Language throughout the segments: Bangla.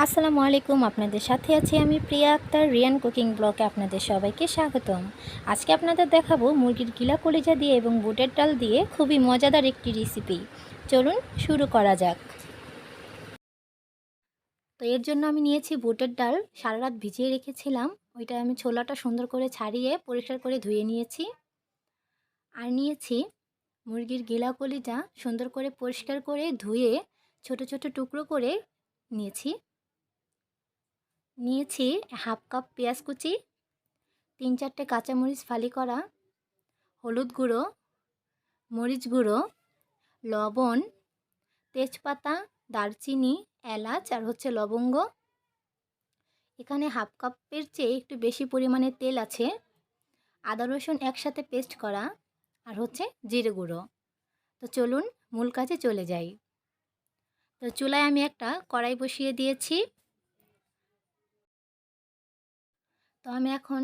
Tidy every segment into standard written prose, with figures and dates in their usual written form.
আসসালামু আলাইকুম। আপনাদের সাথে আছি আমি প্রিয়া আক্তার। রিয়ান কুকিং ব্লগে আপনাদের সবাইকে স্বাগতম। আজকে আপনাদের দেখাবো মুরগির গিলা কলিজা দিয়ে এবং বুটের ডাল দিয়ে খুবই মজাদার একটি রেসিপি। চলুন শুরু করা যাক। তো এর জন্য আমি নিয়েছি বুটের ডাল, সারা রাত ভিজিয়ে রেখেছিলাম। ওইটা আমি ছোলাটা সুন্দর করে ছাড়িয়ে পরিষ্কার করে ধুয়ে নিয়েছি। আর নিয়েছি মুরগির গিলা কলিজা, সুন্দর করে পরিষ্কার করে ধুয়ে ছোট ছোট টুকরো করে নিয়েছি। নিয়েছি হাফ কাপ পেঁয়াজ কুচি, 3-4টে কাঁচামরিচ ফালি করা, হলুদ গুঁড়ো, মরিচ গুঁড়ো, লবণ, তেজপাতা, দারচিনি, এলাচ আর লবঙ্গ। এখানে হাফ কাপের চেয়ে একটু বেশি পরিমাণে তেল আছে, আদা রসুন একসাথে পেস্ট করা, আর জিরে গুঁড়ো। তো চলুন মূল কাজে চলে যাই। তো চুলায় আমি একটা কড়াই বসিয়ে দিয়েছি। তো আমি এখন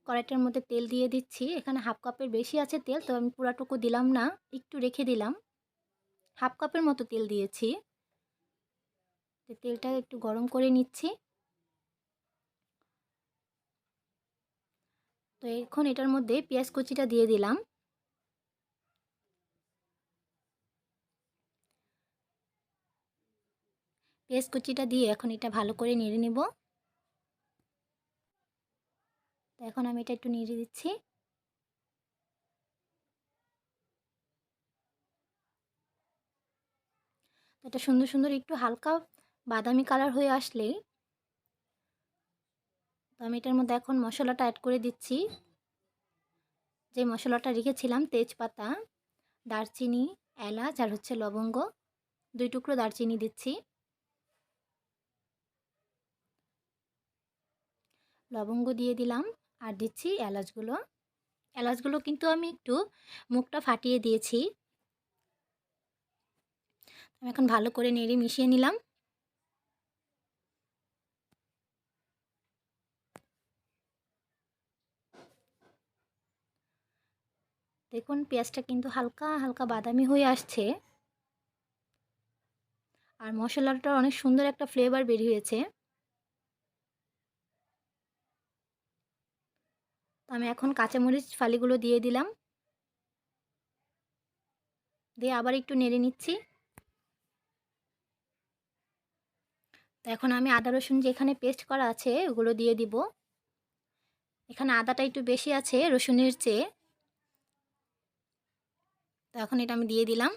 কড়াইটার মধ্যে তেল দিয়ে দিচ্ছি। এখানে হাফ কাপের বেশি আছে তেল, তো আমি পুরাটুকু দিলাম না, একটু রেখে দিলাম। হাফ কাপের মতো তেল দিয়েছি। তো তেলটা একটু গরম করে নিচ্ছি। তো এখন এটার মধ্যে পেঁয়াজ কুচিটা দিয়ে দিলাম। পেঁয়াজ কুচিটা দিয়ে এখন এটা ভালো করে নেড়ে নেব। তো এখন আমি এটা একটু নেড়ে দিচ্ছি। তো এটা সুন্দর সুন্দর একটু হালকা বাদামি কালার হয়ে আসলেই তো আমি এটার মধ্যে এখন মশলাটা অ্যাড করে দিচ্ছি। যে মশলাটা রেখেছিলাম, তেজপাতা, দারচিনি, এলাচ আর লবঙ্গ, 2 টুকরো দারচিনি দিচ্ছি। লবঙ্গ দিয়ে দিলাম আর দিচ্ছি এলাচগুলো। এলাচগুলো কিন্তু আমি একটু মুখটা ফাটিয়ে দিয়েছি। আমি এখন ভালো করে নেড়ে মিশিয়ে নিলাম। দেখুন পেঁয়াজটা কিন্তু হালকা হালকা বাদামি হয়ে আসছে আর মশলাটা অনেক সুন্দর একটা ফ্লেভার বের হয়েছে। তো আমি এখন কাঁচামরিচ ফালিগুলো দিয়ে দিলাম, দিয়ে আবার একটু নেড়ে নিচ্ছি। তো এখন আমি আদা রসুন যেখানে পেস্ট করা আছে ওগুলো দিয়ে দিব। এখানে আদাটা একটু বেশি আছে রসুনের চেয়ে। তো এখন এটা আমি দিয়ে দিলাম।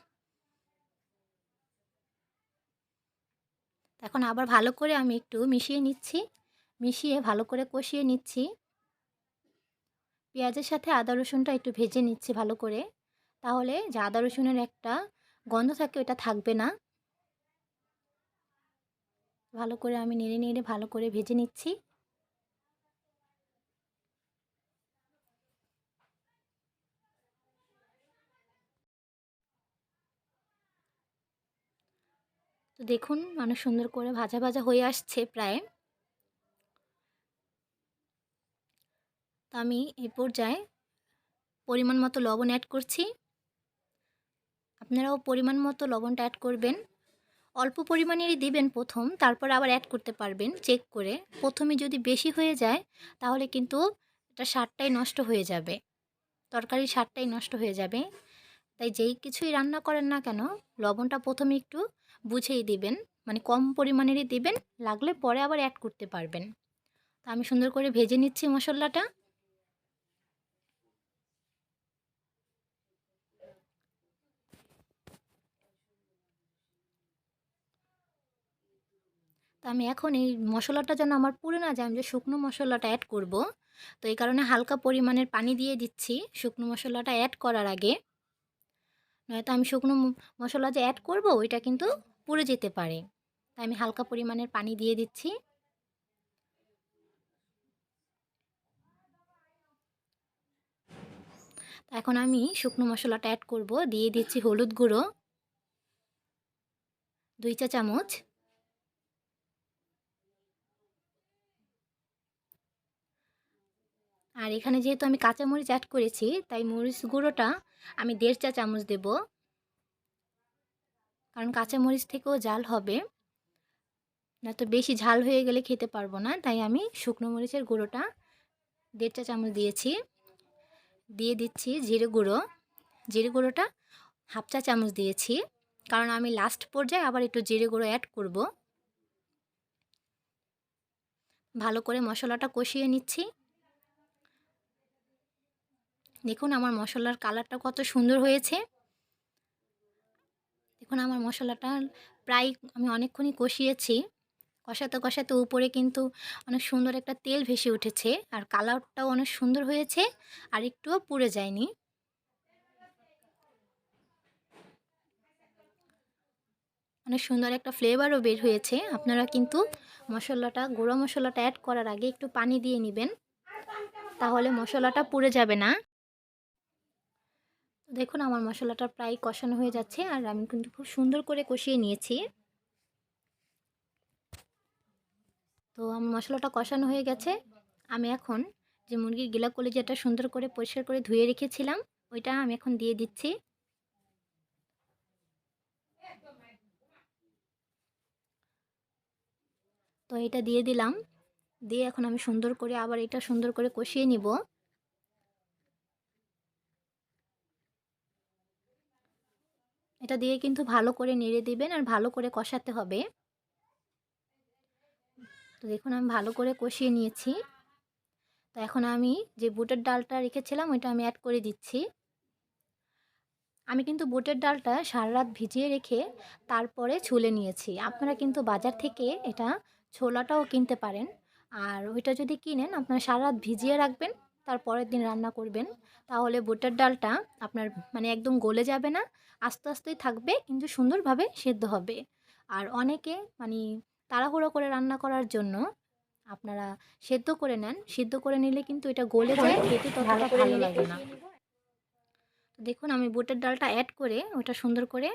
এখন আবার ভালো করে আমি একটু মিশিয়ে নিচ্ছি, মিশিয়ে ভালো করে কষিয়ে নিচ্ছি। পেঁয়াজের সাথে আদা রসুনটা একটু ভেজে নিচ্ছি ভালো করে, তাহলে যে আদা রসুনের একটা গন্ধ থাকে ওটা থাকবে না। ভালো করে আমি নেড়ে নেড়ে ভালো করে ভেজে নিচ্ছি। তো দেখুন অনেক সুন্দর করে ভাজা ভাজা হয়ে আসছে প্রায়। তো আমি এই পর্যায়ে পরিমাণ মতো লবণ অ্যাড করছি। আপনারাও পরিমাণ মতো লবণটা অ্যাড করবেন। অল্প পরিমাণেরই দিবেন প্রথম, তারপর আবার অ্যাড করতে পারবেন চেক করে। প্রথমে যদি বেশি হয়ে যায় তাহলে কিন্তু এটা স্বাদটাই নষ্ট হয়ে যাবে, তরকারির স্বাদটাই নষ্ট হয়ে যাবে। তাই যেই কিছুই রান্না করেন না কেন লবণটা প্রথমে একটু বুঝেই দিবেন, মানে কম পরিমাণেরই দিবেন, লাগলে পরে আবার অ্যাড করতে পারবেন। তা আমি সুন্দর করে ভেজে নিচ্ছি মশলাটা। তো আমি এখন এই মশলাটা যেন আমার পুড়ে না যায়, আমি যে শুকনো মশলাটা অ্যাড করব, তো এই কারণে হালকা পরিমাণের পানি দিয়ে দিচ্ছি শুকনো মশলাটা অ্যাড করার আগে। নয়তো আমি শুকনো মশলা যে অ্যাড করব ওইটা কিন্তু পুড়ে যেতে পারে। তাই আমি হালকা পরিমাণের পানি দিয়ে দিচ্ছি। এখন আমি শুকনো মশলাটা অ্যাড করব, দিয়ে দিচ্ছি হলুদ গুঁড়ো 2 চা চামচ, আর এখানে যেহেতু আমি কাঁচামরিচ অ্যাড করেছি তাই মরিচ গুঁড়োটা আমি 1.5 চা চামচ দেব, কারণ কাঁচামরিচ থেকেও জাল হবে। না তো বেশি ঝাল হয়ে গেলে খেতে পারবো না, তাই আমি শুকনো মরিচের গুঁড়োটা 1.5 চা চামচ দিয়েছি। দিয়ে দিচ্ছি জিরে গুঁড়ো, জিরে গুঁড়োটা 1/2 চা চামচ দিয়েছি, কারণ আমি লাস্ট পর্যায়ে আবার একটু জিরে গুঁড়ো অ্যাড করব। ভালো করে মশলাটা কষিয়ে নিচ্ছি। দেখুন আমার মশলার কালারটা কত সুন্দর হয়েছে। দেখুন আমার মশলাটা প্রায় আমি অনেকক্ষণই কষিয়েছি। কষাতে কষাতে উপরে কিন্তু অনেক সুন্দর একটা তেল ভেসে উঠেছে, আর কালারটাও অনেক সুন্দর হয়েছে, আর একটুও পুড়ে যায়নি। অনেক সুন্দর একটা ফ্লেভারও বের হয়েছে। আপনারা কিন্তু গুঁড়ো মশলাটা অ্যাড করার আগে একটু পানি দিয়ে নেবেন, তাহলে মশলাটা পুড়ে যাবে না। দেখুন আমার মশলাটা প্রায় কষানো হয়ে যাচ্ছে, আর আমি কিন্তু খুব সুন্দর করে কষিয়ে নিয়েছি। তো আমার মশলাটা কষানো হয়ে গেছে। আমি এখন যে মুরগির গিলা কলিজাটা সুন্দর করে পরিষ্কার করে ধুয়ে রেখেছিলাম, ওইটা আমি এখন দিয়ে দিচ্ছি। তো এটা দিয়ে দিলাম, দিয়ে এখন আমি সুন্দর করে আবার এটা সুন্দর করে কষিয়ে নিব। এটা দিয়ে কিন্তু ভালো করে নেড়ে দিবেন, আর ভালো করে কষাতে হবে। তো দেখুন আমি ভালো করে কষিয়ে নিয়েছি। তো এখন আমি যে বুটের ডালটা রেখেছিলাম ওইটা আমি অ্যাড করে দিচ্ছি। আমি কিন্তু বুটের ডালটা সারা রাত ভিজিয়ে রেখে তারপরে ছুলে নিয়েছি। আপনারা কিন্তু বাজার থেকে এটা ছোলাটাও কিনতে পারেন। আর ওইটা যদি কিনেন আপনারা সারা রাত ভিজিয়ে রাখবেন, তার পরের দিন রান্না করবেন। তাহলে বুটের ডালটা আপনার মানে একদম গলে যাবে না, আস্তে আস্তেই থাকবে, কিন্তু সুন্দরভাবে সেদ্ধ হবে। আর অনেকে মানে তাড়াহুড়ো করে রান্না করার জন্য আপনারা সেদ্ধ করে নেন। সিদ্ধ করে নিলে কিন্তু এটা গলে যায়, খেতে ততটা ভালো লাগে না। তো দেখুন আমি বুটের ডালটা অ্যাড করে ওটা সুন্দর করে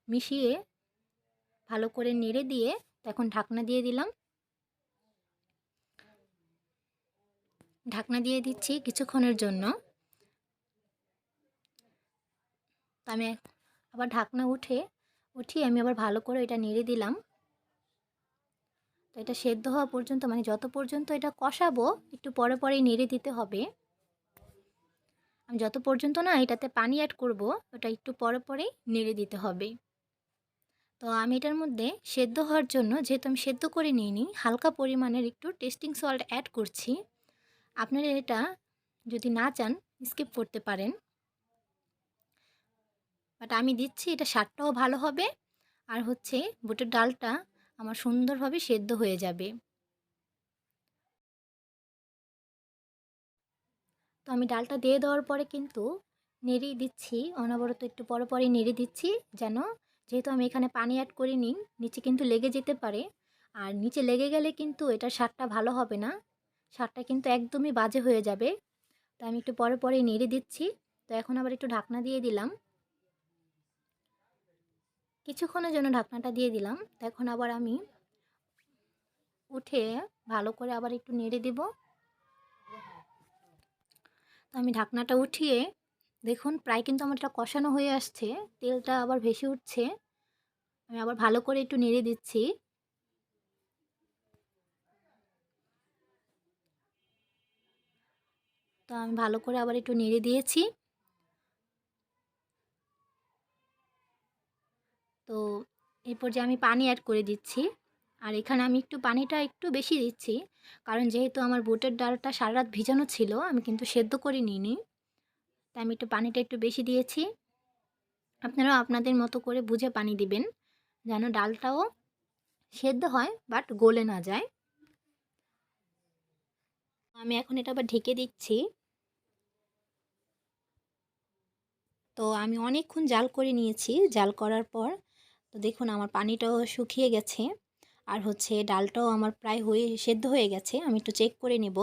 মিশিয়ে ভালো করে নেড়ে দিয়ে এখন ঢাকনা দিয়ে দিলাম। ঢাকনা দিয়ে দিচ্ছি কিছুক্ষণের জন্য। তো আমি আবার ঢাকনা উঠিয়ে আমি আবার ভালো করে এটা নেড়ে দিলাম। তো এটা সেদ্ধ হওয়া পর্যন্ত মানে যত পর্যন্ত এটা কষাবো একটু পরে পরেই নেড়ে দিতে হবে। আমি যত পর্যন্ত না এটাতে পানি অ্যাড করব ওটা একটু পরে পরেই নেড়ে দিতে হবে। তো আমি এটার মধ্যে সেদ্ধ হওয়ার জন্য, যেহেতু আমি সেদ্ধ করে নিইনি, হালকা পরিমাণের একটু টেস্টিং সল্ট অ্যাড করছি। আপনারা এটা যদি না চান স্কিপ করতে পারেন, বাট আমি দিচ্ছি, এটা স্বাদটাও ভালো হবে, আর হচ্ছে বুটের ডালটা আমার সুন্দরভাবে সেদ্ধ হয়ে যাবে। তো আমি ডালটা দিয়ে দেওয়ার পরে কিন্তু নেড়েই দিচ্ছি, অনবরত একটু পরে পরে নেড়ে দিচ্ছি, যেন যেহেতু আমি এখানে পানি অ্যাড করিনি নিচে কিন্তু লেগে যেতে পারে, আর নিচে লেগে গেলে কিন্তু এটার স্বাদটা ভালো হবে না, স্বাদটা কিন্তু একদমই বাজে হয়ে যাবে। তো আমি একটু পরে পরেই নেড়ে দিচ্ছি। তো এখন আবার একটু ঢাকনা দিয়ে দিলাম, কিছুক্ষণের জন্য ঢাকনাটা দিয়ে দিলাম। তো এখন আবার আমি উঠে ভালো করে আবার একটু নেড়ে দিব। তো আমি ঢাকনাটা উঠিয়ে দেখুন প্রায় কিন্তু আমার এটা কষানো হয়ে আসছে, তেলটা আবার ভেসে উঠছে। আমি আবার ভালো করে একটু নেড়ে দিচ্ছি। তো আমি ভালো করে আবার একটু নেড়ে দিয়েছি। তো এরপর যে আমি পানি অ্যাড করে দিচ্ছি, আর এখানে আমি পানিটা একটু বেশি দিচ্ছি, কারণ যেহেতু আমার বুটের ডালটা সারা রাত ভিজানো ছিল, আমি কিন্তু সেদ্ধ করে নিইনি, তাই আমি পানিটা একটু বেশি দিয়েছি। আপনারাও আপনাদের মতো করে বুঝে পানি দিবেন, যেন ডালটাও সেদ্ধ হয় বাট গলে না যায়। আমি এখন এটা আবার ঢেকে দিচ্ছি। তো আমি অনেকক্ষণ জাল করে নিয়েছি, জাল করার পর তো দেখুন আমার পানিটাও শুকিয়ে গেছে, আর হচ্ছে ডালটাও আমার প্রায় সেদ্ধ হয়ে গেছে। আমি একটু চেক করে নেব।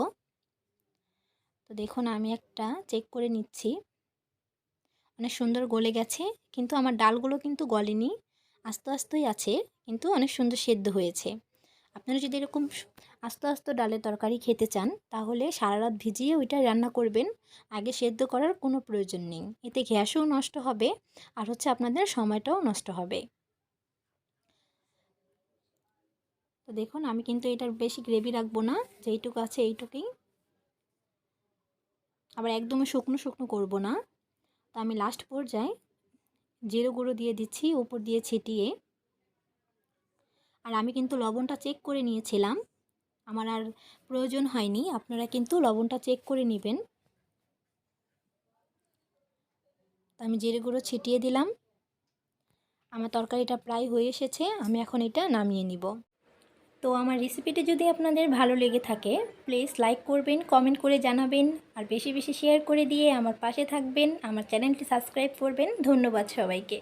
তো দেখুন আমি একটা চেক করে নিচ্ছি, অনেক সুন্দর গলে গেছে, কিন্তু আমার ডালগুলো কিন্তু গলেনি, আস্তে আস্তেই আছে, কিন্তু অনেক সুন্দর সেদ্ধ হয়েছে। আপনারা যদি এরকম আস্তে আস্তে ডালের তরকারি খেতে চান, তাহলে সারা রাত ভিজিয়ে ওইটা রান্না করবেন, আগে সেদ্ধ করার কোনো প্রয়োজন নেই। এতে গ্যাসও নষ্ট হবে, আর হচ্ছে আপনাদের সময়টাও নষ্ট হবে। তো দেখুন আমি কিন্তু এটার বেশি গ্রেভি রাখবো না, যেইটুকু আছে এইটুকুই। আবার একদমই শুকনো শুকনো করব না। তো আমি লাস্ট পর্যায়ে জিরে গুঁড়ো দিয়ে দিচ্ছি উপর দিয়ে ছিটিয়ে। আর আমি কিন্তু লবণটা চেক করে নিয়েছিলাম, আমার আর প্রয়োজন হয়নি, আপনারা কিন্তু লবণটা চেক করে নেবেন। তো আমি জিরে গুঁড়ো ছিটিয়ে দিলাম। আমার তরকারিটা প্রায় হয়ে এসেছে, আমি এখন এটা নামিয়ে নিব। তো আমার রেসিপিটি যদি আপনাদের ভালো লেগে থাকে প্লিজ লাইক করবেন, কমেন্ট করে জানাবেন, আর বেশি বেশি শেয়ার করে দিয়ে আমার পাশে থাকবেন, আমার চ্যানেলটি সাবস্ক্রাইব করবেন। ধন্যবাদ সবাইকে।